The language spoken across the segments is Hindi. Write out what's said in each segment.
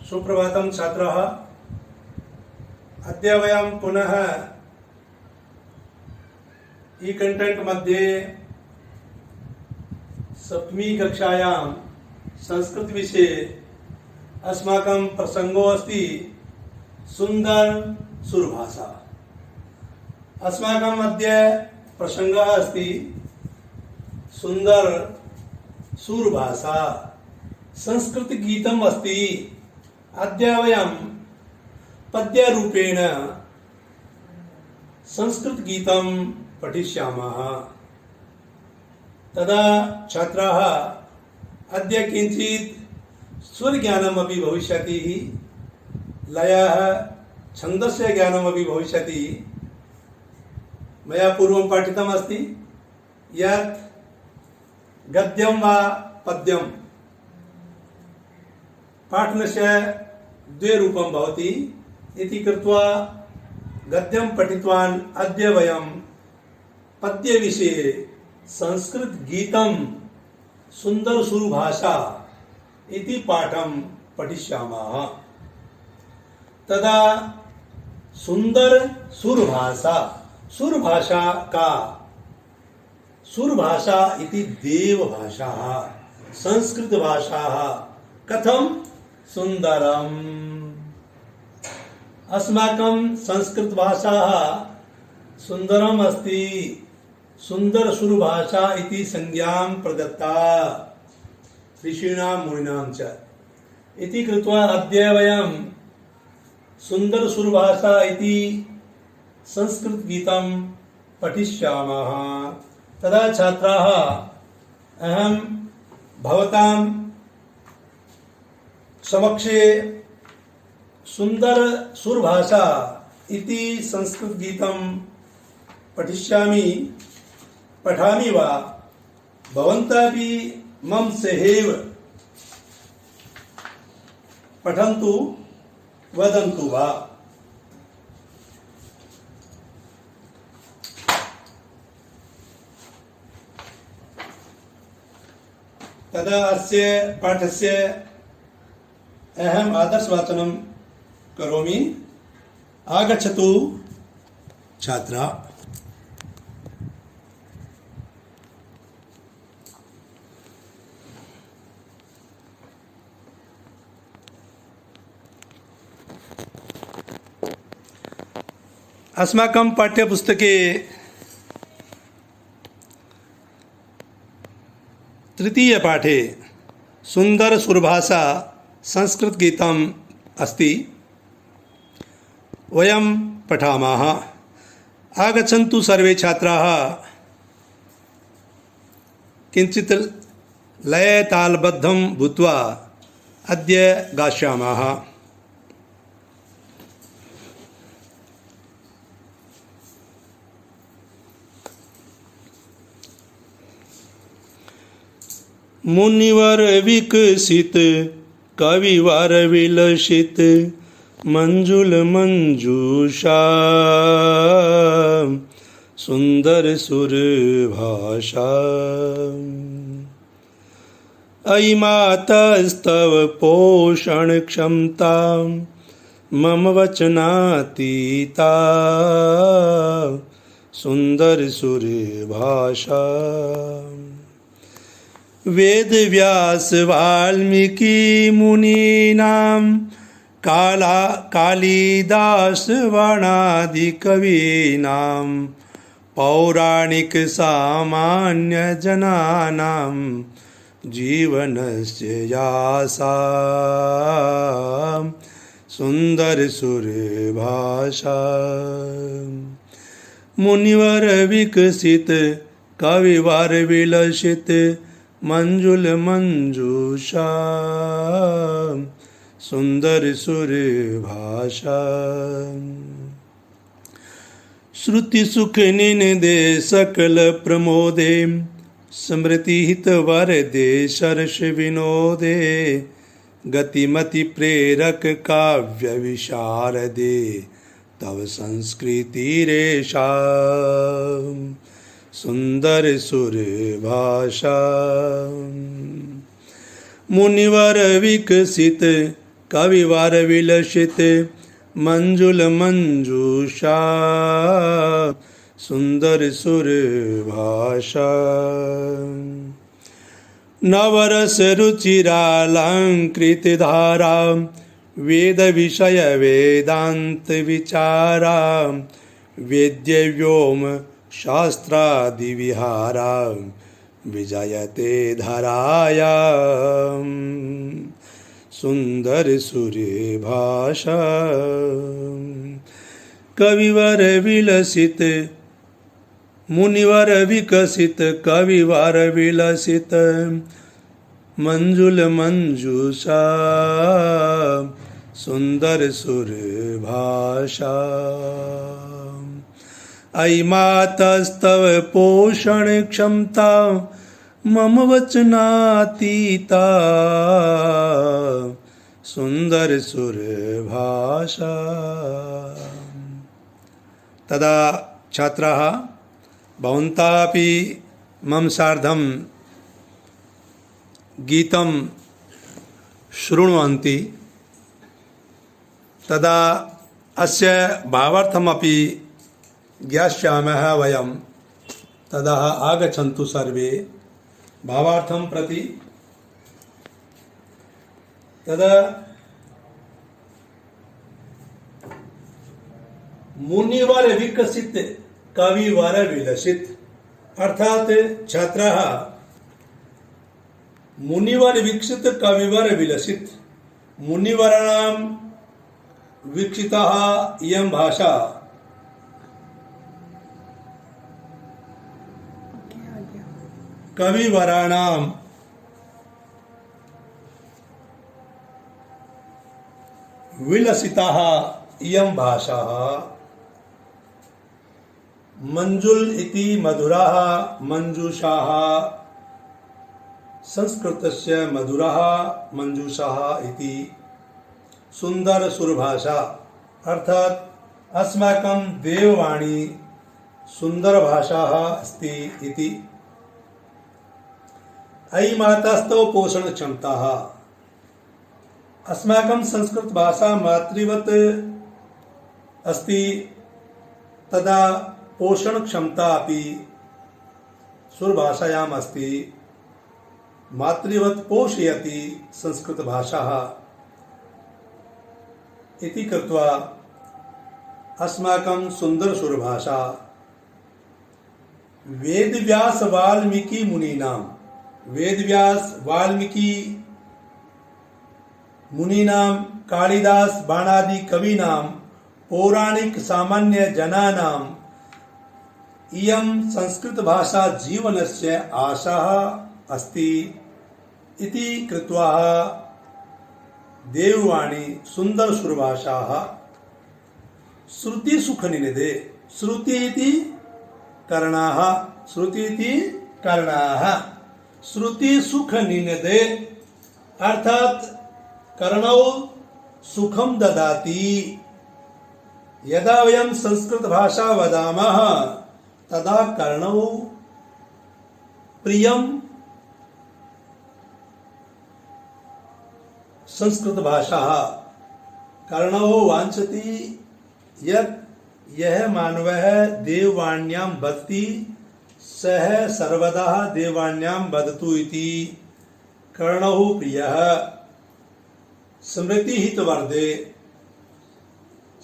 सुप्रभातं छात्राः। अद्य वयं पुनः ई-कंटेंट मध्ये सप्तमी कक्षायां संस्कृत विषये अस्माकं प्रसंगो अस्ति सुंदर सुरभाषा। अस्माकं अद्य प्रसंगः अस्ति सुंदर सुरभाषा। संस्कृत गीतम् अस्ति। अद्य वयं पद्यरूपेण संस्कृत गीतं पठिष्यामः। तदा छात्राः अद्य किञ्चित् स्वरज्ञानमपि भविष्यति, लयः छन्दस्य ज्ञानमपि भविष्यति। मया पूर्वं पाठितमस्ति यत् गद्यं वा पद्यं पाठनस्य द्वे रूपं भवति इति कृत्वा गद्यं पठितवान्। अद्य वयं पद्यविषये संस्कृत गीतं सुंदर सुरभाषा इति पाठं पठिष्यामः। तदा सुंदर सुरभाषा, सुरभाषा का सुरभाषा इति देवभाषा, संस्कृत भाषा कथं सुंदरम्। अस्माकं संस्कृत भाषा सुंदरम् अस्ति। सुंदर सुरभाषा इति संज्ञां प्रदत्ता ऋषीणां मुनीनां च। इति कृत्वा अद्य वयं सुंदर सुरभाषा इति संस्कृत गीतं पठिष्यामः। तदा छात्राः अहं भवतां समक्षे सुंदर सुरभाषा इति संस्कृत गीतं पठामि वा भवन्तः अपि मम सहैव पठन्तु वदन्तु वा। तदा अस्य पाठस्य अहम् आदर्शवाचनं करोमि। आगच्छतु छात्रा। अस्माकं पाठ्यपुस्तके तृतीय पाठे सुंदर सुरभाषा संस्कृत गीतम् अस्ति। वयं पठामः। आगच्छन्तु सर्वे छात्राः। किञ्चित् लयतालबद्धं भूत्वा अद्य गास्यामः। मुनिवर विकसित कविवर विलसित मंजुल मंजूषा सुंदर सुर भाषा। अयि मातस्तव पोषण क्षमता मम वचनातीता सुंदर सुर भाषा। वेद व्यास वाल्मीकि मुनीनां कालिदास वाणादि कवीनां पौराणिक सामान्य जनानां जीवनस्य यासा सुंदर सुर भाषा। मुनिवर विकसित कविवर विलसित मंजुल मंजूषा सुंदर सुर भाषा। श्रुति सुख निनदे सकल प्रमोदे स्मृति हित वरदे सरस विनोदे गतिमति प्रेरक काव्य विशारदे तव संस्कृति रेशा सुंदर सुर भाषा। मुनिवर विकसित कविवार विलसित मंजुल मंजूषा सुंदर सुर भाषा नवरस रुचिरालंकृत धारा वेद विषय वेदांत विचारा वेद्य व्योम शास्त्रादि विहारा विजयते धराया सुंदर सूर्य भाषा कविवर विलसित मुनिवर विकसित कविवर विलसित मंजुल मंजूषा सुंदर सुर भाषा अयि मातस्तव पोषण क्षमता मम वचनातीता सुंदर सुर भाषा तदा छात्राः भवन्तापि मम सार्धं गीतं शृण्वन्ति तदा अस्य भावार्थमपि ज्ञास्यामः वयं तदा आगच्छन्तु सर्वे भावार्थं प्रति तदा मुनिवर विकसित कविवर विलसित अर्थात छात्राः मुनिवर विकसित कविवर विलसित मुनिवराणां विकसिता इयं भाषा कविवराणां विलसिता इयं भाषा मंजुल इति मधुराः मंजूषाः संस्कृतस्य मधुराः मंजूषाः इति सुंदर सुरभाषा अर्थात अस्माकं देववाणी सुंदर भाषा अस्ति इति अयि मातास्तव पोषण क्षमता अस्माकं संस्कृत भाषा मातृवत अस्ति तदा पोषण क्षमता अपि सुरभाषायाम् अस्ति मातृवत पोषयति संस्कृत भाषा इति कृत्वा अस्माकं सुंदर सुरभाषा वेदव्यास वाल्मीकि मुनीनां वेदव्यास वाल्मीकि मुनीनां कालिदास बाणादि कवीनां पौराणिक सामान्य जनानां इयं संस्कृत भाषा जीवनस्य आशाः अस्ति इति कृत्वा देववाणी सुंदर सुरभाषाः श्रुति सुख निनदे श्रुति इति कर्णाः श्रुति इति कर्णाः श्रुति सुख निनदे अर्थात कर्णौ सुखम ददाति यदा वयं संस्कृत भाषा वदामः तदा कर्णौ प्रियं संस्कृत भाषा कर्णौ वाञ्छति यत् यह मानवः देववाण्यां वदति सः सर्वदा देववाण्यां वदतु इति कर्णौ प्रियः स्मृति हितवर्धे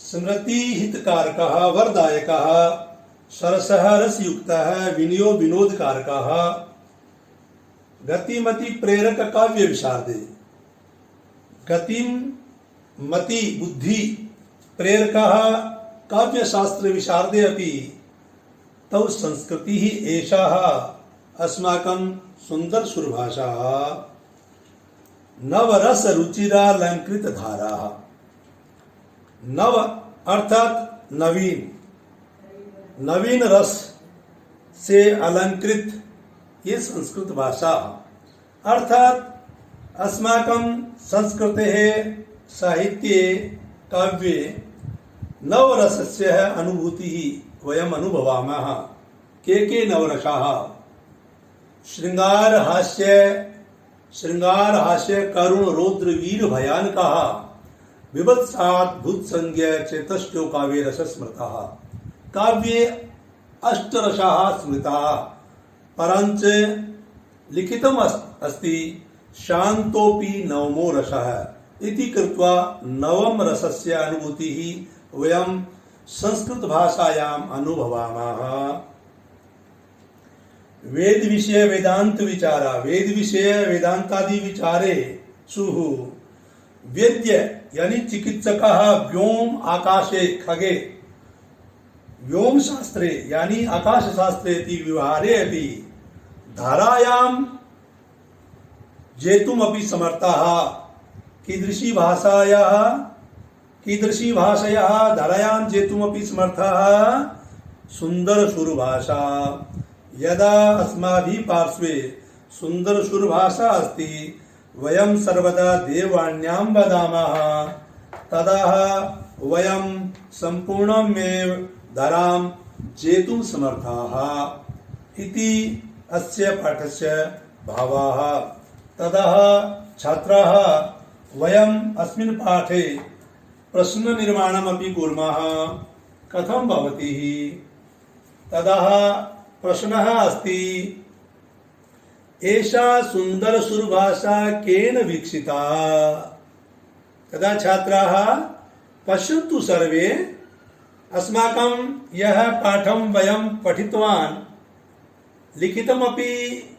स्मृति हितकारकः वरदायकः सरसः रसयुक्तः विनयो विनोदकारकः गतिमति प्रेरक काव्य विशारदे गतिम मति बुद्धि प्रेरकः काव्य शास्त्र विशारदे अपि तौ संस्कृति एषः अस्माकं सुंदर सुरभाषा नवरस रुचिरालंकृत धारा नव अर्थात नवीन नवीन रस से अलंकृत ये संस्कृत भाषा अर्थात अस्माकं संस्कृतेः साहित्ये काव्ये नवरसस्य अनुभूतिः वयम् अनुभवामः के नवरसाः श्रृंगार हास्य करुण रौद्र वीर भयानकः विभत्सात् भूत संज्ञा चेतश्चो काव्ये रस स्मृता। काव्ये अष्टरसाः स्मृताः परञ्च लिखितम् अस्ति शान्तोऽपि नवमो रसः इति कृत्वा नवम रसस्य अनुभूतिः वयं संस्कृत भाषायाम् अनुभवामः। वेद विषय वेदांत विचारा वेद विषय वेदांतादि विचारे सुः वेद्य यानी चिकित्सकः व्योम आकाशे खगे व्योम शास्त्रे यानी आकाश शास्त्रे व्यवहारे अपि धारायां जेतुम अपि समर्थः। कीदृशी भाषायाः धारायां जेतुम अपि समर्थः। सुंदर सुर भाषा यदा अस्माभिः पार्श्वे सुंदर सुर भाषा अस्ति वयं सर्वदा देववाण्यां वदामः तदा वयं संपूर्णमेव धारां जेतुं समर्थाः इति अस्य पाठस्य भावः। ततः छात्राः वयम् अस्मिन् पाठे प्रश्न निर्माणमपि कुर्मः। कथं भवति? ततः प्रश्नः अस्ति एषा सुंदर सुरभाषा केन विकसिता? तदा छात्राः पश्यन्तु सर्वे अस्माकं यः पाठं वयं पठितवान् लिखितमपि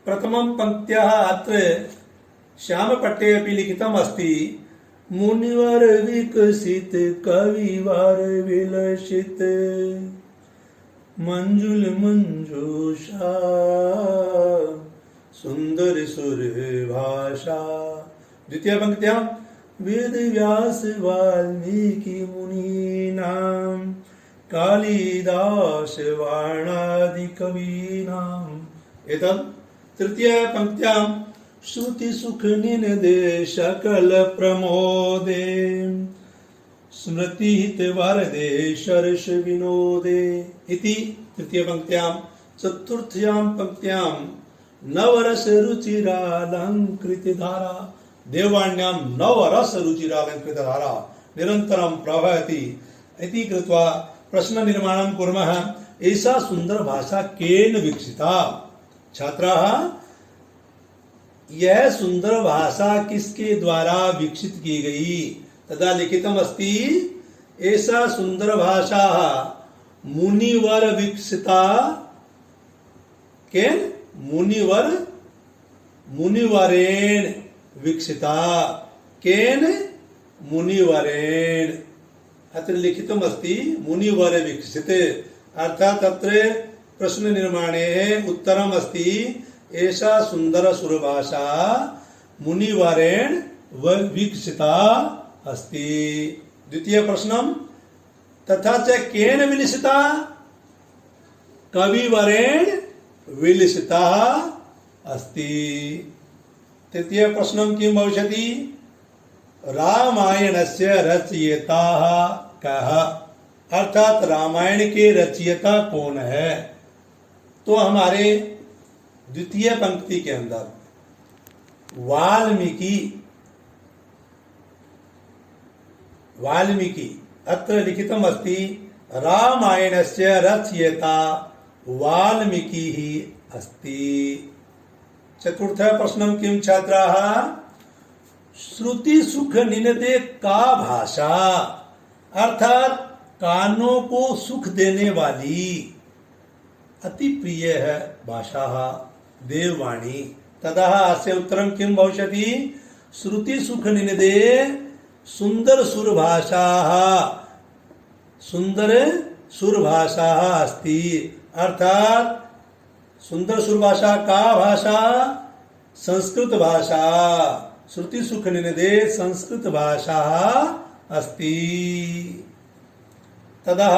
प्रथमं पंक्त्याः अत्र श्यामपट्टे अपि लिखितम् अस्ति मुनिवर विकसित कविवर विलसित मंजुल मंजूषा सुंदर सुर भाषा। द्वितीय पंक्त्यां वेद व्यास वाल्मीकि मुनीनां कालिदास वाणादि कवीनाम् एतत्। तृतीय पंक्त्यां श्रुति सुख निनदे सकल प्रमोदे स्मृति हित वरदे शर्ष विनोदे इति तृतीय पंक्त्यां। चतुर्थ्यां पंक्त्यां नवरस रुचिरालंकृत धारा देववाण्यां नवरस रुचिरालंकृत धारा निरन्तरं प्रवहति इति कृत्वा प्रश्न निर्माणं कुर्मः। एषा सुंदर भाषा केन विकसिता? छात्राः यह सुंदर भाषा किसके द्वारा विकसित की गई? तदा लिखितम् अस्ति एषा सुंदर भाषा मुनिवर विकसिता। केन? मुनिवरेण विकसिता। केन? मुनिवरेण। अत्र लिखितम् अस्ति मुनिवर विकसित अर्थात अत्र प्रश्न निर्माणे उत्तरम् अस्ति एषा सुंदर सुरभाषा मुनिवरेण विकसिता अस्ति। द्वितीय प्रश्नम् तथा च केन विलसिता? कविवरेण विलसिता अस्ति। तृतीय प्रश्नं किं भविष्यति? रामायणस्य रचयिताः कः? अर्थात रामायण के रचयिता कौन है? तो हमारे द्वितीय पंक्ति के अंदर वाल्मीकि अत्र लिखितम् अस्ति रामायणस्य रचयिता वाल्मीकिः अस्ति। चतुर्थ प्रश्नं किं छात्राः? श्रुति सुख निनदे का भाषा अर्थात कानों को सुख देने वाली अति प्रिय है भाषा देववाणी। ततः अस्य उत्तरं किं भविष्यति? श्रुति सुख निनदे सुंदर सुरभाषा अस्ति। अर्थात सुंदर सुरभाषा का भाषा? संस्कृत भाषा। श्रुति सुख निनदे संस्कृत भाषा अस्ति। ततः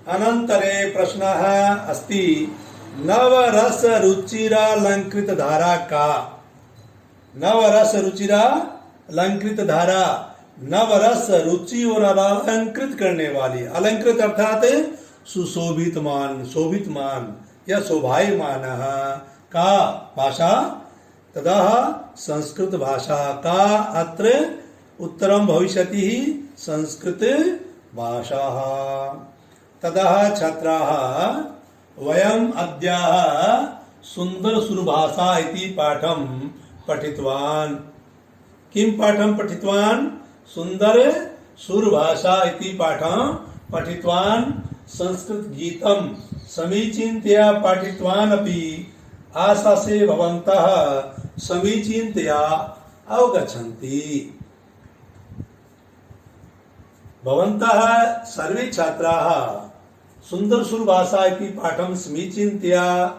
अनन्तरे प्रश्नः अस्ति नवरस रुचिरालंकृत धारा का? नवरस रुचिरालंकृत धारा नवरस रुचि और अलंकृत करने वाली। अलंकृत अर्थात सुशोभितमान शोभितमान या शोभायमान का भाषा। तदा संस्कृत भाषा का अत्र उत्तरं भविष्यति संस्कृत भाषाः। ततः छात्राः वयम् अद्य सुंदर सुरभाषा इति पाठं पठितवान्। किं पाठं पठितवान्? सुंदर सुरभाषा इति पाठं पठितवान्। संस्कृत गीतं समीचीनतया पठितवान् अपि। आशासे भवन्तः समीचीनतया अवगच्छन्ति। भवन्तः सर्वे छात्राः सुंदर सुरभाषा इति पाठं समीचीनतया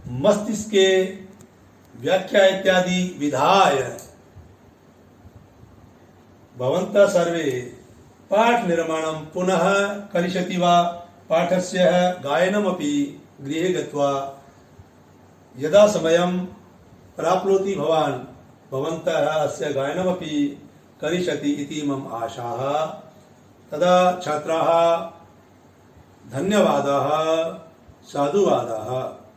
मस्तिष्के व्याख्या इत्यादि विधाय भवन्तः सर्वे पाठ निर्माणं पुनः करिष्यति वा? पाठस्य गायनमपि गृहे गत्वा यदा समयं प्राप्नोति भवान् भवन्तः अस्य गायनमपि करिष्यति इति मम आशाः। तदा छात्राः धन्यवादाः, साधुवादाः।